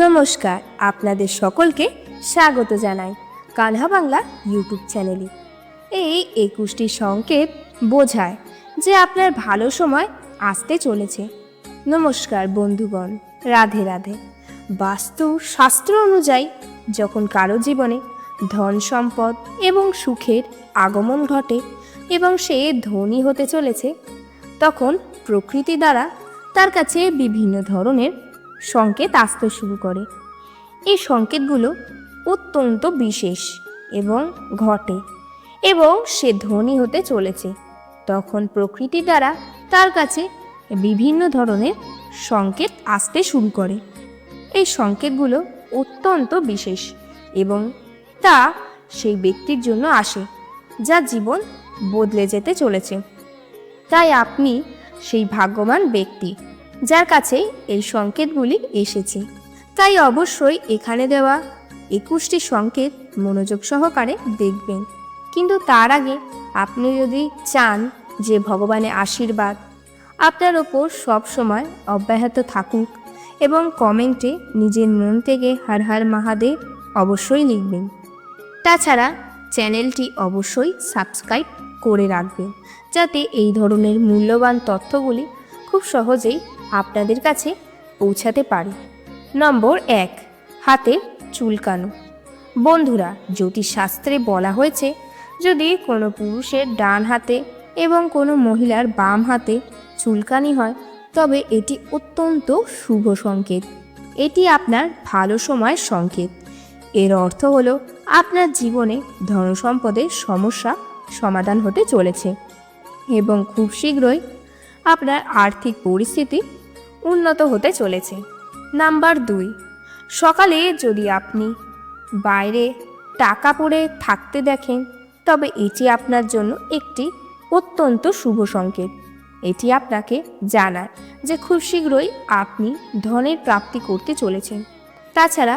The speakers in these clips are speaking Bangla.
নমস্কার, আপনাদের সকলকে স্বাগত জানাই কানহা বাংলা ইউটিউব চ্যানেলে। এই 21টি সংকেত বোঝায় যে আপনার ভালো সময় আসতে চলেছে। নমস্কার বন্ধুগণ, রাধে রাধে। বাস্তু শাস্ত্র অনুযায়ী যখন কারো জীবনে ধন সম্পদ এবং সুখের আগমন ঘটে এবং সে ধনী হতে চলেছে, তখন প্রকৃতি দ্বারা তার কাছে বিভিন্ন ধরনের সংকেত আসতে শুরু করে। এই সংকেতগুলো অত্যন্ত বিশেষ এবং ঘটে এবং সে ধনী হতে চলেছে, তখন প্রকৃতি দ্বারা তার কাছে বিভিন্ন ধরনের সংকেত আসতে শুরু করে। এই সংকেতগুলো অত্যন্ত বিশেষ এবং তা সেই ব্যক্তির জন্য আসে যার জীবন বদলে যেতে চলেছে। তাই আপনি সেই ভাগ্যবান ব্যক্তি যার কাছে এই সংকেতগুলি এসেছে। তাই অবশ্যই এখানে দেওয়া 21টি সংকেত মনোযোগ সহকারে দেখবেন। কিন্তু তার আগে আপনি যদি চান যে ভগবানের আশীর্বাদ আপনার ওপর সব সময় অব্যাহত থাকুক এবং কমেন্টে নিজের মন থেকে হর হর মহাদেব অবশ্যই লিখবেন। তাছাড়া চ্যানেলটি অবশ্যই সাবস্ক্রাইব করে রাখবেন, যাতে এই ধরনের মূল্যবান তথ্যগুলি খুব সহজেই আপনাদের কাছে পৌঁছাতে পারে। নম্বর 1, হাতের চুলকানো। বন্ধুরা, জ্যোতিষশাস্ত্রে বলা হয়েছে যদি কোনো পুরুষের ডান হাতে এবং কোনো মহিলার বাম হাতে চুলকানি হয় তবে এটি অত্যন্ত শুভ সংকেত। এটি আপনার ভালো সময়ের সংকেত। এর অর্থ হলো আপনার জীবনে ধনসম্পদের সমস্যা সমাধান হতে চলেছে এবং খুব শীঘ্রই আপনার আর্থিক পরিস্থিতি উন্নত হতে চলেছে। নাম্বার 2, সকালে যদি আপনি বাইরে টাকা পড়ে থাকতে দেখেন তবে এটি আপনার জন্য একটি অত্যন্ত শুভ সংকেত। এটি আপনাকে জানায় যে খুব শীঘ্রই আপনি ধনের প্রাপ্তি করতে চলেছেন। তাছাড়া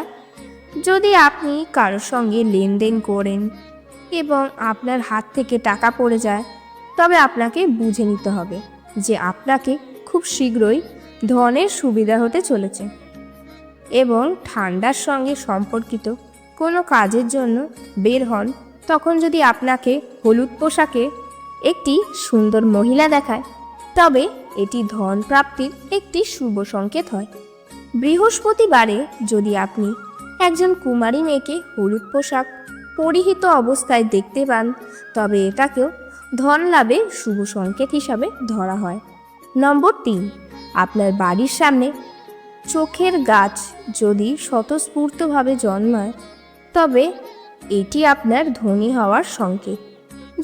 যদি আপনি কারোর সঙ্গে লেনদেন করেন এবং আপনার হাত থেকে টাকা পড়ে যায় তবে আপনাকে বুঝে নিতে হবে যে আপনাকে খুব শীঘ্রই ধনের সুবিধা হতে চলেছে। এবং ঠান্ডার সঙ্গে সম্পর্কিত কোনো কাজের জন্য বের হন, তখন যদি আপনাকে হলুদ পোশাকে একটি সুন্দর মহিলা দেখায় তবে এটি ধন প্রাপ্তির একটি শুভ সংকেত হয়। বৃহস্পতিবারে যদি আপনি একজন কুমারী মেয়েকে হলুদ পোশাক পরিহিত অবস্থায় দেখতে পান তবে এটাকেও ধন লাভের শুভ সংকেত হিসাবে ধরা হয়। নম্বর 3, আপনার বাড়ির সামনে চোখের গাছ যদি স্বতঃস্ফূর্তভাবে জন্মায় তবে এটি আপনার ধনী হওয়ার সংকেত।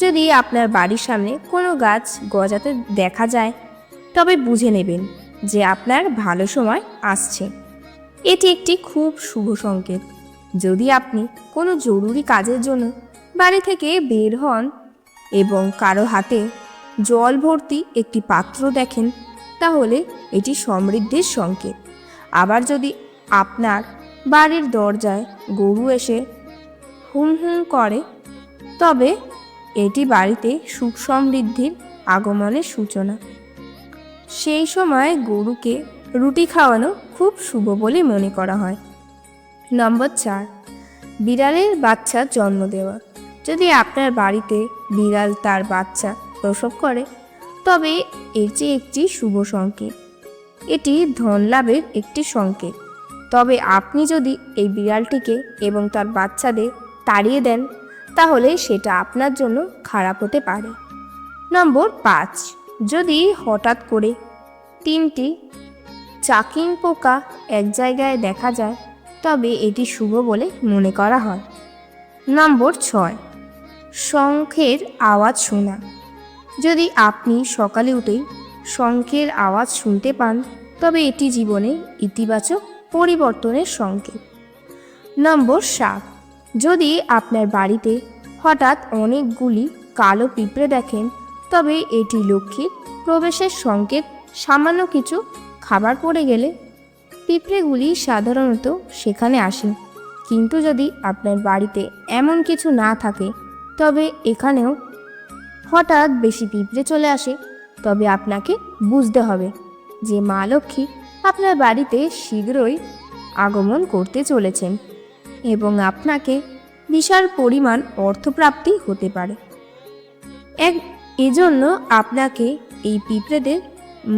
যদি আপনার বাড়ির সামনে কোনো গাছ গজাতে দেখা যায় তবে বুঝে নেবেন যে আপনার ভালো সময় আসছে। এটি একটি খুব শুভ সংকেত। যদি আপনি কোনো জরুরি কাজের জন্য বাড়ি থেকে বের হন এবং কারো হাতে জল ভর্তি একটি পাত্র দেখেন তাহলে এটি সমৃদ্ধির সংকেত। আবার যদি আপনার বাড়ির দরজায় গরু এসে হুম হুম করে তবে এটি বাড়িতে সুখ সমৃদ্ধির আগমনের সূচনা। সেই সময় গরুকে রুটি খাওয়ানো খুব শুভ বলে মনে করা হয়। নম্বর 4, বিড়ালের বাচ্চা জন্ম দেওয়া। যদি আপনার বাড়িতে বিড়াল তার বাচ্চা প্রসব করে তবে এটি একটি শুভ সংকেত। এটি ধন লাভের একটি সংকেত। তবে আপনি যদি এই বিড়ালটিকে এবং তার বাচ্চাদের তাড়িয়ে দেন তাহলে সেটা আপনার জন্য খারাপ হতে পারে। নম্বর 5, যদি হঠাৎ করে 3টি চাকিং পোকা এক জায়গায় দেখা যায় তবে এটি শুভ বলে মনে করা হয়। নম্বর 6, শঙ্খের আওয়াজ শোনা। যদি আপনি সকালে উঠেই শঙ্খের আওয়াজ শুনতে পান তবে এটি জীবনে ইতিবাচক পরিবর্তনের সংকেত। নম্বর 7, যদি আপনার বাড়িতে হঠাৎ অনেকগুলি কালো পিঁপড়ে দেখেন তবে এটি লক্ষ্মীর প্রবেশের সংকেত। সামান্য কিছু খাবার পড়ে গেলে পিঁপড়েগুলি সাধারণত সেখানে আসে, কিন্তু যদি আপনার বাড়িতে এমন কিছু না থাকে তবে এখানেও হঠাৎ বেশি পিঁপড়ে চলে আসে তবে আপনাকে বুঝতে হবে যে মা লক্ষ্মী আপনার বাড়িতে শীঘ্রই আগমন করতে চলেছেন এবং আপনাকে বিশাল পরিমাণ অর্থপ্রাপ্তি হতে পারে। এজন্য আপনাকে এই পিঁপড়েদের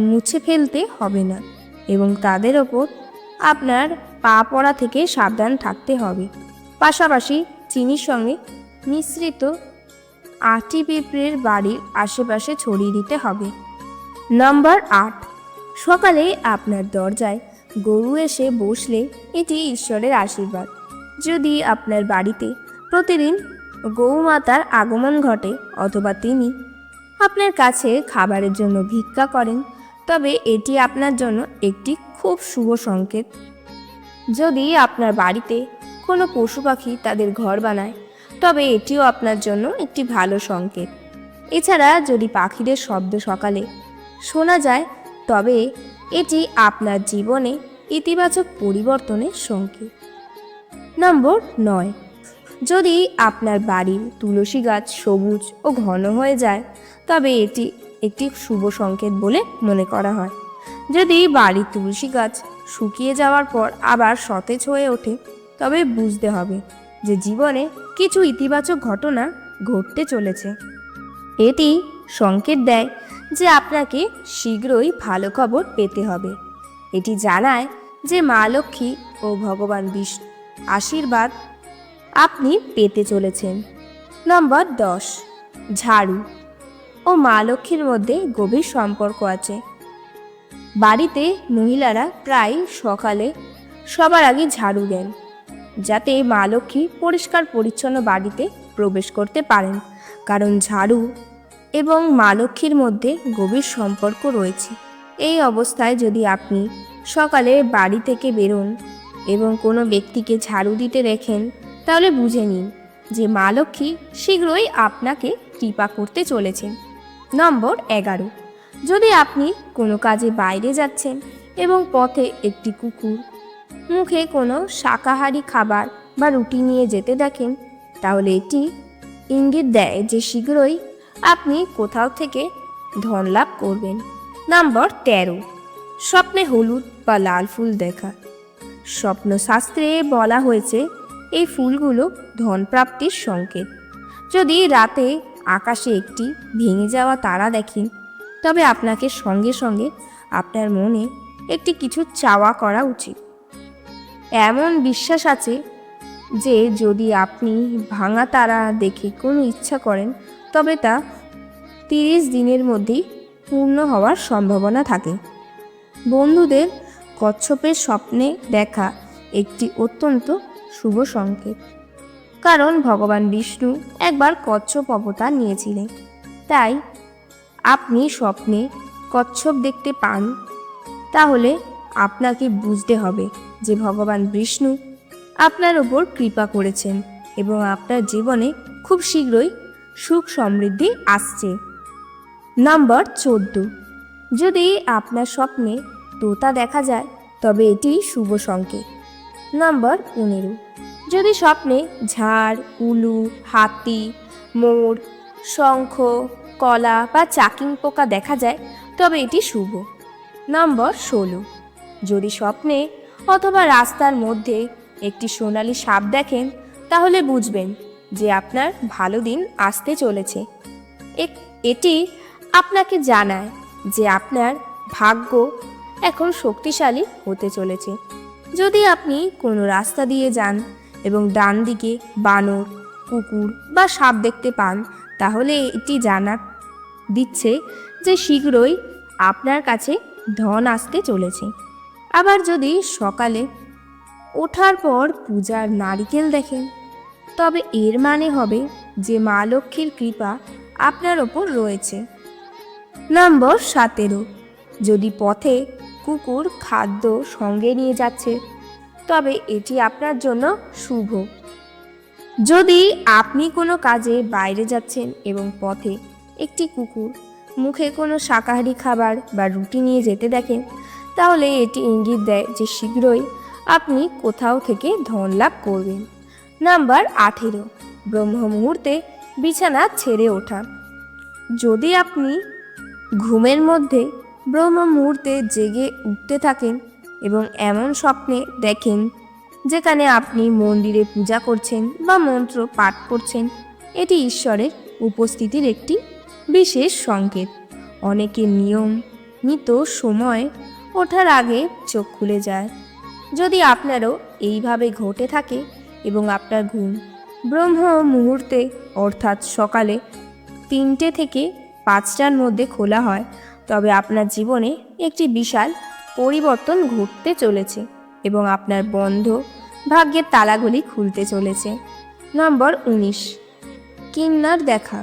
মুছে ফেলতে হবে না এবং তাদের ওপর আপনার পা পড়া থেকে সাবধান থাকতে হবে। পাশাপাশি চিনির সঙ্গে মিশ্রিত আটি পিঁপড়ের বাড়ির আশেপাশে ছড়িয়ে দিতে হবে। নম্বর 8, সকালে আপনার দরজায় গরু এসে বসলে এটি ঈশ্বরের আশীর্বাদ। যদি আপনার বাড়িতে প্রতিদিন গৌমাতার আগমন ঘটে অথবা তিনি আপনার কাছে খাবারের জন্য ভিক্ষা করেন, তবে এটি আপনার জন্য একটি খুব শুভ সংকেত। যদি আপনার বাড়িতে কোনো পশু পাখি তাদের ঘর বানায়, তবে এটিও আপনার জন্য একটি ভালো সংকেত। এছাড়া যদি পাখিদের শব্দ সকালে শোনা যায়, তবে এটি আপনার জীবনে ইতিবাচক পরিবর্তনের সংকেত। নম্বর 9, যদি আপনার বাড়ির তুলসী গাছ সবুজ ও ঘন হয়ে যায়, তবে এটি একটি শুভ সংকেত বলে মনে করা হয়। যদি বাড়ির তুলসী গাছ শুকিয়ে যাওয়ার পর আবার সতেজ হয়ে ওঠে, তবে বুঝতে হবে যে জীবনে কিছু ইতিবাচক ঘটনা ঘটতে চলেছে। এটি সংকেত দেয় যে আপনাকে শীঘ্রই ভালো খবর পেতে হবে। এটি জানায় যে মা লক্ষ্মী ও ভগবান বিষ্ণু আশীর্বাদ আপনি পেতে চলেছেন। নম্বর 10, ঝাড়ু ও মা লক্ষ্মীর মধ্যে গভীর সম্পর্ক আছে। বাড়িতে মহিলারা প্রায় সকালে সবার আগে ঝাড়ু দেন, যাতে মা লক্ষ্মী পরিষ্কার পরিচ্ছন্ন বাড়িতে প্রবেশ করতে পারেন, কারণ ঝাড়ু এবং মা লক্ষ্মীর মধ্যে গভীর সম্পর্ক রয়েছে। এই অবস্থায় যদি আপনি সকালে বাড়ি থেকে বেরোন এবং কোনো ব্যক্তিকে ঝাড়ু দিতে দেখেন, তাহলে বুঝে নিন যে মা লক্ষ্মী শীঘ্রই আপনাকে কৃপা করতে চলেছেন। নম্বর 11, যদি আপনি কোনো কাজে বাইরে যাচ্ছেন এবং পথে একটি কুকুর মুখে কোনো শাকাহারী খাবার বা রুটি নিয়ে যেতে দেখেন, তাহলে এটি ইঙ্গিত দেয় যে শীঘ্রই আপনি কোথাও থেকে ধন লাভ করবেন। নম্বর 13, স্বপ্নে হলুদ বা লাল ফুল দেখা। স্বপ্নশাস্ত্রে বলা হয়েছে এই ফুলগুলো ধন প্রাপ্তির সংকেত। যদি রাতে আকাশে একটি ভেঙে যাওয়া তারা দেখেন, তবে আপনাকে সঙ্গে সঙ্গে আপনার মনে একটি কিছু চাওয়া করা উচিত। এমন বিশ্বাস আছে যে যদি আপনি ভাঙা তারা দেখে কোনো ইচ্ছা করেন, তবে তা 30 দিনের মধ্যেই পূর্ণ হওয়ার সম্ভাবনা থাকে। বন্ধুদের কচ্ছপের স্বপ্নে দেখা একটি অত্যন্ত শুভ সংকেত, কারণ ভগবান বিষ্ণু একবার কচ্ছপ অবতার নিয়েছিলেন। তাই আপনি স্বপ্নে কচ্ছপ দেখতে পান, তাহলে আপনাকে বুঝতে হবে যে ভগবান বিষ্ণু আপনার ওপর কৃপা করেছেন এবং আপনার জীবনে খুব শীঘ্রই সুখ সমৃদ্ধি আসছে। নম্বর 14, যদি আপনার স্বপ্নে তোতা দেখা যায়, তবে এটি শুভ সংকেত। নম্বর 15, যদি স্বপ্নে ঝাড়, উলু, হাতি, মোর, শঙ্খ, কলা বা চাকিং পোকা দেখা যায়, তবে এটি শুভ। নম্বর 16, যদি স্বপ্নে অথবা রাস্তার মধ্যে একটি সোনালী সাপ দেখেন, তাহলে বুঝবেন যে আপনার ভালো দিন আসতে চলেছে। এটি আপনাকে জানায় যে আপনার ভাগ্য এখন শক্তিশালী হতে চলেছে। যদি আপনি কোনো রাস্তা দিয়ে যান এবং ডান দিকে বানর, কুকুর বা সাপ দেখতে পান, তাহলে এটি জানা দিচ্ছে যে শীঘ্রই আপনার কাছে ধন আসতে চলেছে। আবার যদি সকালে ওঠার পর পূজার নারিকেল দেখেন, তবে এর মানে হবে যে মা লক্ষ্মীর কৃপা আপনার ওপর রয়েছে। নম্বর 17, যদি পথে কুকুর খাদ্য সঙ্গে নিয়ে যাচ্ছে, তবে এটি আপনার জন্য শুভ। যদি আপনি কোনো কাজে বাইরে যাচ্ছেন এবং পথে একটি কুকুর মুখে কোনো শাকাহারী খাবার বা রুটি নিয়ে যেতে দেখেন, তাহলে এটি ইঙ্গিত দেয় যে শীঘ্রই আপনি কোথাও থেকে ধন লাভ করবেন। নাম্বার 18, ব্রহ্ম মুহূর্তে বিছানা ছেড়ে ওঠা। যদি আপনি ঘুমের মধ্যে ব্রহ্ম মুহূর্তে জেগে উঠতে থাকেন এবং এমন স্বপ্নে দেখেন যেখানে আপনি মন্দিরে পূজা করছেন বা মন্ত্র পাঠ করছেন, এটি ঈশ্বরের উপস্থিতির একটি বিশেষ সংকেত। অনেকের নিয়মিত সময় ওঠার আগে চোখ খুলে যায়। যদি আপনারও এইভাবে ঘটে থাকে এবং আপনার ঘুম ব্রহ্ম মুহূর্তে অর্থাৎ সকালে 3টে থেকে 5টার মধ্যে খোলা হয়, তবে আপনার জীবনে একটি বিশাল পরিবর্তন ঘটতে চলেছে এবং আপনার বন্ধ ভাগ্যের তালাগুলি খুলতে চলেছে। নম্বর 19, কিন্নার দেখা।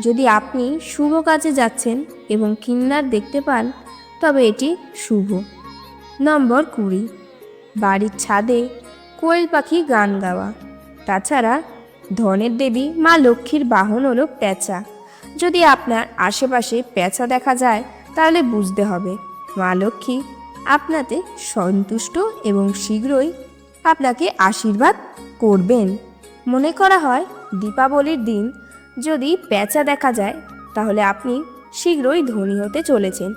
যদি আপনি শুভ কাজে যাচ্ছেন এবং কিন্নার দেখতে পান, তবে এটি শুভ। নম্বর 20, বাড়ির ছাদে কোয়েল পাখি গান গাওয়া। তাছাড়া ধনের দেবী মা লক্ষ্মীর বাহন হলো পেঁচা। যদি আপনার আশেপাশে পেঁচা দেখা যায়, তাহলে বুঝতে হবে মা লক্ষ্মী আপনাতে সন্তুষ্ট এবং শীঘ্রই আপনাকে আশীর্বাদ করবেন। মনে করা হয় দীপাবলির দিন যদি পেঁচা দেখা যায়, তাহলে আপনি শীঘ্রই ধনী হতে চলেছেন।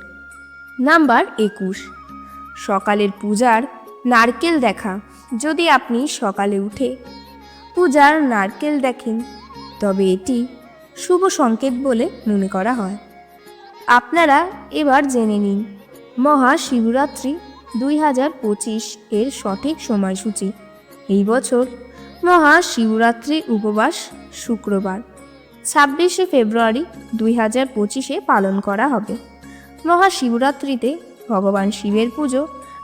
নাম্বার 21, সকালের পূজার নারকেল দেখা। যদি আপনি সকালে উঠে পূজার নারকেল দেখেন, তবে এটি শুভ সংকেত বলে মনে করা হয়। আপনারা এবার জেনে নিন মহাশিবরাত্রি 2025 এর সঠিক সময়সূচি। এই বছর মহাশিবরাত্রি উপবাস শুক্রবার 26শে ফেব্রুয়ারি 2025 পালন করা হবে। মহাশিবরাত্রিতে ভগবান শিবের পুজো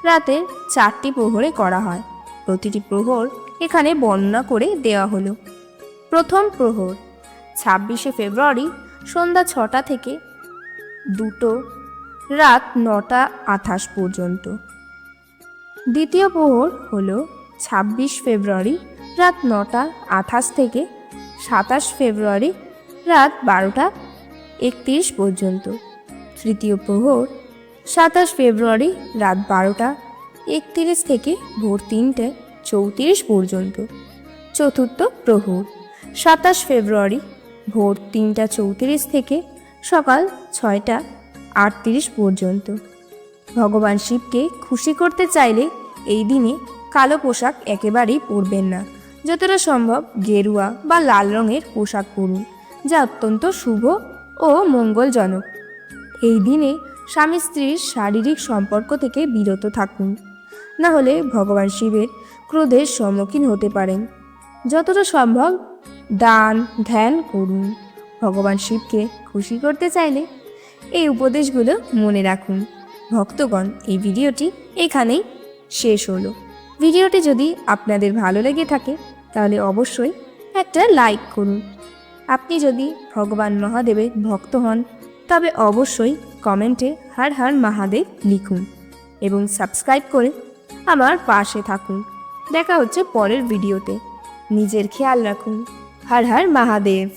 রাতে 4টি প্রহরে করা হয়। প্রতিটি প্রহর এখানে বর্ণনা করে দেওয়া হলো। প্রথম প্রহর 26শে ফেব্রুয়ারি সন্ধ্যা 6টা থেকে 2টো রাত 9টা 28 পর্যন্ত। দ্বিতীয় প্রহর হলো 26 ফেব্রুয়ারি রাত 9টা 28 থেকে 27 ফেব্রুয়ারি রাত 12টা 31 পর্যন্ত। তৃতীয় প্রহর 27 ফেব্রুয়ারি রাত 12টা 31 থেকে ভোর 3টে 34 পর্যন্ত। চতুর্থ প্রহর 27 ফেব্রুয়ারি ভোর 3টা 34 থেকে সকাল 6টা 38 পর্যন্ত। ভগবান শিবকে খুশি করতে চাইলে এই দিনে কালো পোশাক একেবারেই পরবেন না। যতটা সম্ভব গেরুয়া বা লাল রঙের পোশাক পরুন, যা অত্যন্ত শুভ ও মঙ্গলজনক। এই দিনে স্বামী স্ত্রীর শারীরিক সম্পর্ক থেকে বিরত থাকুন, না হলে ভগবান শিবের ক্রোধের সম্মুখীন হতে পারেন। যতটা সম্ভব দান ধ্যান করুন। ভগবান শিবকে খুশি করতে চাইলে এই উপদেশগুলো মনে রাখুন। ভক্তগণ, এই ভিডিওটি এখানেই শেষ হলো। ভিডিওটি যদি আপনাদের ভালো লেগে থাকে, তাহলে অবশ্যই একটা লাইক করুন। আপনি যদি ভগবান মহাদেবের ভক্ত হন, তবে অবশ্যই কমেন্টে হর হর মহাদেব লিখুন এবং সাবস্ক্রাইব করে আমার পাশে থাকুন। দেখা হচ্ছে পরের ভিডিওতে। নিজের খেয়াল রাখুন। হর হর মহাদেব।